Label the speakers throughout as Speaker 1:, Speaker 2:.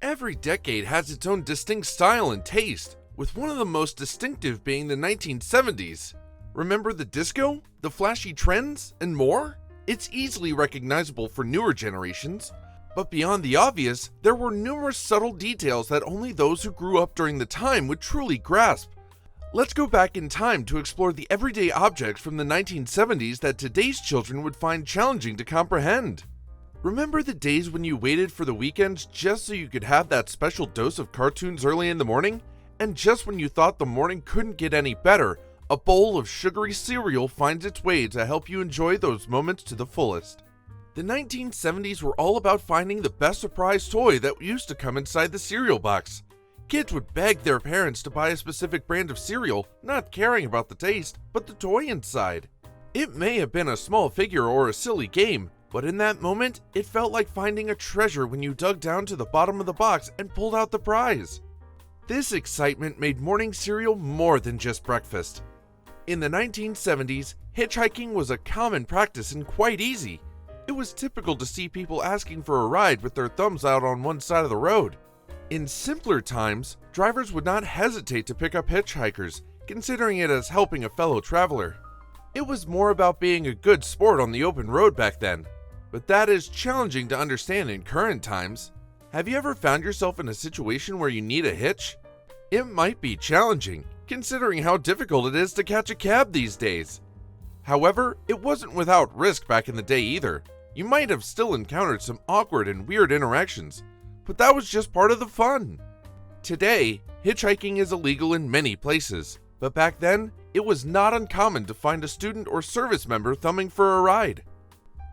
Speaker 1: Every decade has its own distinct style and taste, with one of the most distinctive being the 1970s. Remember the disco, the flashy trends, and more? It's easily recognizable for newer generations, but beyond the obvious, there were numerous subtle details that only those who grew up during the time would truly grasp. Let's go back in time to explore the everyday objects from the 1970s that today's children would find challenging to comprehend. Remember the days when you waited for the weekends just so you could have that special dose of cartoons early in the morning? And just when you thought the morning couldn't get any better, a bowl of sugary cereal finds its way to help you enjoy those moments to the fullest. The 1970s were all about finding the best surprise toy that used to come inside the cereal box. Kids would beg their parents to buy a specific brand of cereal, not caring about the taste, but the toy inside. It may have been a small figure or a silly game, but in that moment, it felt like finding a treasure when you dug down to the bottom of the box and pulled out the prize. This excitement made morning cereal more than just breakfast. In the 1970s, hitchhiking was a common practice and quite easy. It was typical to see people asking for a ride with their thumbs out on one side of the road. In simpler times, drivers would not hesitate to pick up hitchhikers, considering it as helping a fellow traveler. It was more about being a good sport on the open road back then, but that is challenging to understand in current times. Have you ever found yourself in a situation where you need a hitch? It might be challenging, considering how difficult it is to catch a cab these days. However, it wasn't without risk back in the day either. You might have still encountered some awkward and weird interactions, but that was just part of the fun. Today, hitchhiking is illegal in many places, but back then, it was not uncommon to find a student or service member thumbing for a ride.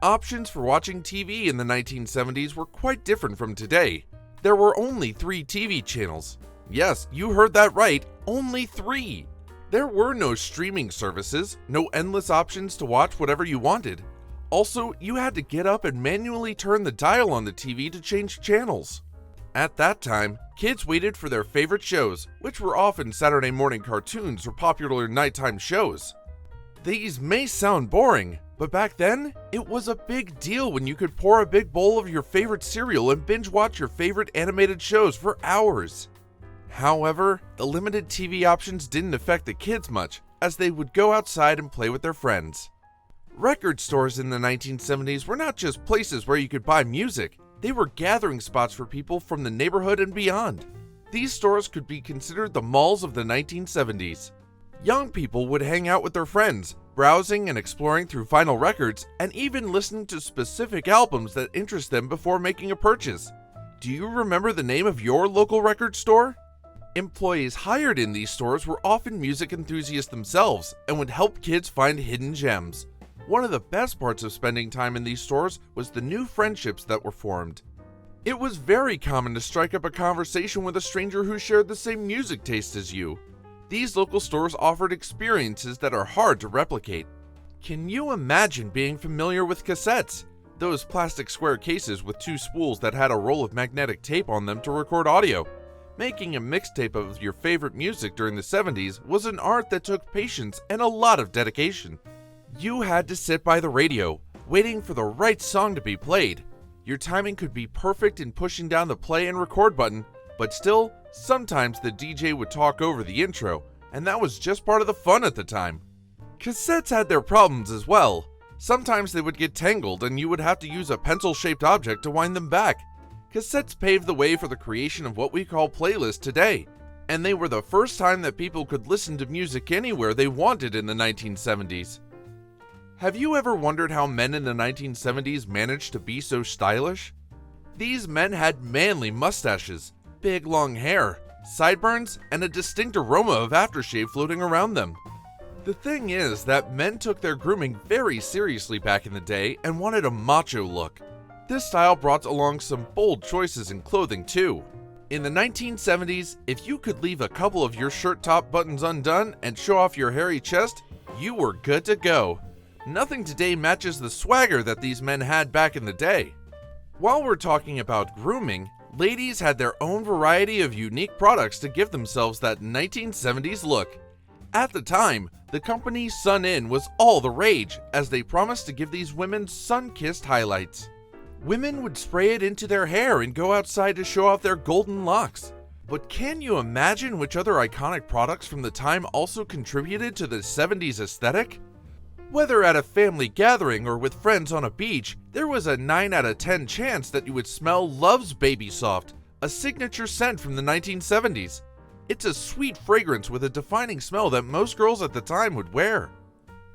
Speaker 1: Options for watching TV in the 1970s were quite different from today. There were only 3 TV channels. Yes, you heard that right, only 3. There were no streaming services, no endless options to watch whatever you wanted. Also, you had to get up and manually turn the dial on the TV to change channels. At that time, kids waited for their favorite shows, which were often Saturday morning cartoons or popular nighttime shows. These may sound boring, but back then, it was a big deal when you could pour a big bowl of your favorite cereal and binge watch your favorite animated shows for hours. However, the limited TV options didn't affect the kids much, as they would go outside and play with their friends. Record stores in the 1970s were not just places where you could buy music, they were gathering spots for people from the neighborhood and beyond. These stores could be considered the malls of the 1970s. Young people would hang out with their friends, browsing and exploring through vinyl records, and even listening to specific albums that interest them before making a purchase. Do you remember the name of your local record store? Employees hired in these stores were often music enthusiasts themselves and would help kids find hidden gems. One of the best parts of spending time in these stores was the new friendships that were formed. It was very common to strike up a conversation with a stranger who shared the same music taste as you. These local stores offered experiences that are hard to replicate. Can you imagine being familiar with cassettes? Those plastic square cases with 2 spools that had a roll of magnetic tape on them to record audio. Making a mixtape of your favorite music during the 70s was an art that took patience and a lot of dedication. You had to sit by the radio, waiting for the right song to be played. Your timing could be perfect in pushing down the play and record button, but still, sometimes the DJ would talk over the intro, and that was just part of the fun at the time. Cassettes had their problems as well. Sometimes they would get tangled and you would have to use a pencil-shaped object to wind them back. Cassettes paved the way for the creation of what we call playlists today, and they were the first time that people could listen to music anywhere they wanted in the 1970s. Have you ever wondered how men in the 1970s managed to be so stylish? These men had manly mustaches, big long hair, sideburns, and a distinct aroma of aftershave floating around them. The thing is that men took their grooming very seriously back in the day and wanted a macho look. This style brought along some bold choices in clothing too. In the 1970s, if you could leave a couple of your shirt top buttons undone and show off your hairy chest, you were good to go. Nothing today matches the swagger that these men had back in the day. While we're talking about grooming, ladies had their own variety of unique products to give themselves that 1970s look. At the time, the company Sun In was all the rage, as they promised to give these women sun-kissed highlights. Women would spray it into their hair and go outside to show off their golden locks. But can you imagine which other iconic products from the time also contributed to the 70s aesthetic? Whether at a family gathering or with friends on a beach, there was a 9 out of 10 chance that you would smell Love's Baby Soft, a signature scent from the 1970s. It's a sweet fragrance with a defining smell that most girls at the time would wear.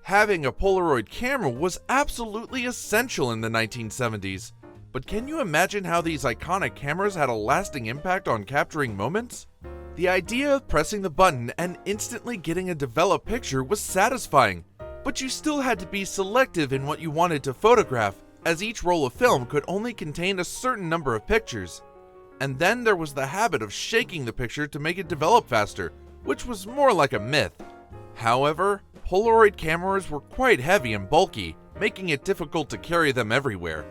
Speaker 1: Having a Polaroid camera was absolutely essential in the 1970s. But can you imagine how these iconic cameras had a lasting impact on capturing moments? The idea of pressing the button and instantly getting a developed picture was satisfying, but you still had to be selective in what you wanted to photograph, as each roll of film could only contain a certain number of pictures. And then there was the habit of shaking the picture to make it develop faster, which was more like a myth. However, Polaroid cameras were quite heavy and bulky, making it difficult to carry them everywhere.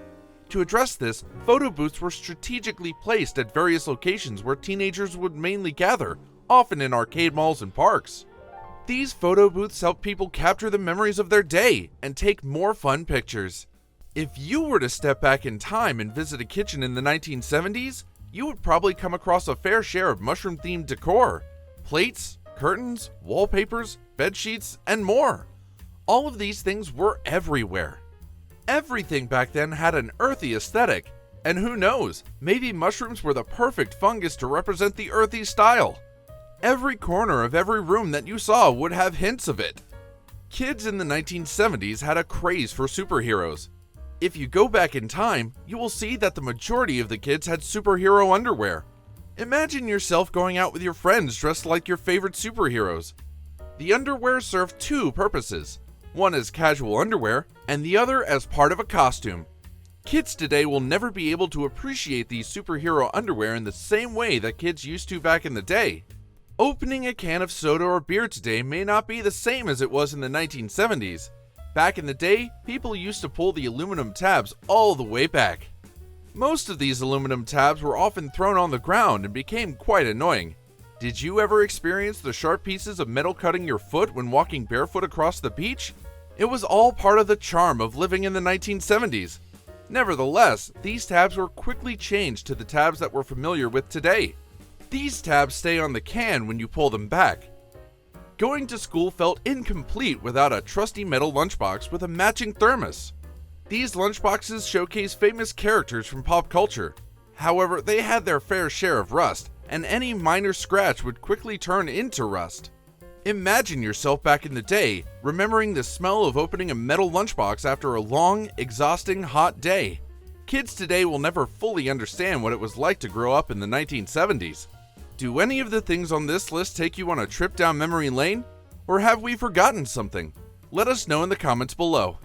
Speaker 1: To address this, photo booths were strategically placed at various locations where teenagers would mainly gather, often in arcade malls and parks. These photo booths helped people capture the memories of their day and take more fun pictures. If you were to step back in time and visit a kitchen in the 1970s, you would probably come across a fair share of mushroom-themed decor, plates, curtains, wallpapers, bed sheets, and more. All of these things were everywhere. Everything back then had an earthy aesthetic, and who knows, maybe mushrooms were the perfect fungus to represent the earthy style. Every corner of every room that you saw would have hints of it. Kids in the 1970s had a craze for superheroes. If you go back in time, you will see that the majority of the kids had superhero underwear. Imagine yourself going out with your friends dressed like your favorite superheroes. The underwear served two purposes. One as casual underwear, and the other as part of a costume. Kids today will never be able to appreciate these superhero underwear in the same way that kids used to back in the day. Opening a can of soda or beer today may not be the same as it was in the 1970s. Back in the day, people used to pull the aluminum tabs all the way back. Most of these aluminum tabs were often thrown on the ground and became quite annoying. Did you ever experience the sharp pieces of metal cutting your foot when walking barefoot across the beach? It was all part of the charm of living in the 1970s. Nevertheless, these tabs were quickly changed to the tabs that we're familiar with today. These tabs stay on the can when you pull them back. Going to school felt incomplete without a trusty metal lunchbox with a matching thermos. These lunchboxes showcase famous characters from pop culture. However, they had their fair share of rust, and any minor scratch would quickly turn into rust. Imagine yourself back in the day, remembering the smell of opening a metal lunchbox after a long, exhausting, hot day. Kids today will never fully understand what it was like to grow up in the 1970s. Do any of the things on this list take you on a trip down memory lane? Or have we forgotten something? Let us know in the comments below.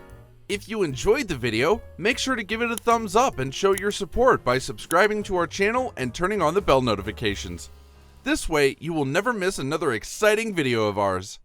Speaker 1: If you enjoyed the video, make sure to give it a thumbs up and show your support by subscribing to our channel and turning on the bell notifications. This way, you will never miss another exciting video of ours.